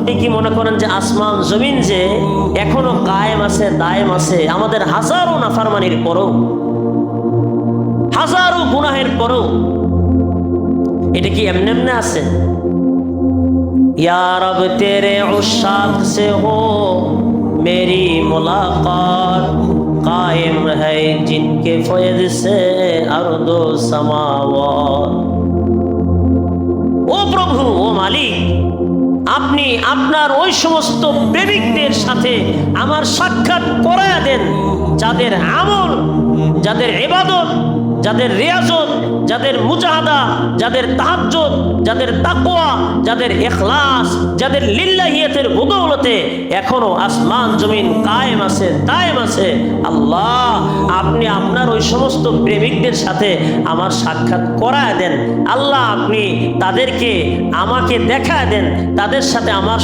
আপনি কি মনে করেন যে আসমান জমিন যে এখনো কায়েম আছে, দায়েম আছে, আমাদের হাজারো নাফরমানির পরেও, হাজারো গুনাহের পরেও এটা কি এমনি এমনি আছে? ইয়া রব তেরে উশাক সে হো মেরি মুলাকাত, কায়েম है जिनके फैज़ से अर्द व समावात। ও প্রভু, ও মালিক, আপনি আপনার ওই সমস্ত প্রেমিকদের সাথে আমার সাক্ষাৎ করায়া দেন যাদের আমল, যাদের ইবাদত, যাদের রিয়াজত, যাদের মুজাহাদা, যাদের তাহাজ্জুদ, যাদের তাকওয়া, যাদের ইখলাস, যাদের লিল্লাহিয়াতের বদৌলতে এখনো আসমান জমিন কায়েম আছে, দায়েম আছে। আল্লাহ, আপনি আপনার ওই সমস্ত প্রেমিকদের সাথে আমার সাক্ষাৎ করায় দেন। আল্লাহ, আপনি তাদেরকে আমাকে দেখায় দেন, তাদের সাথে আমার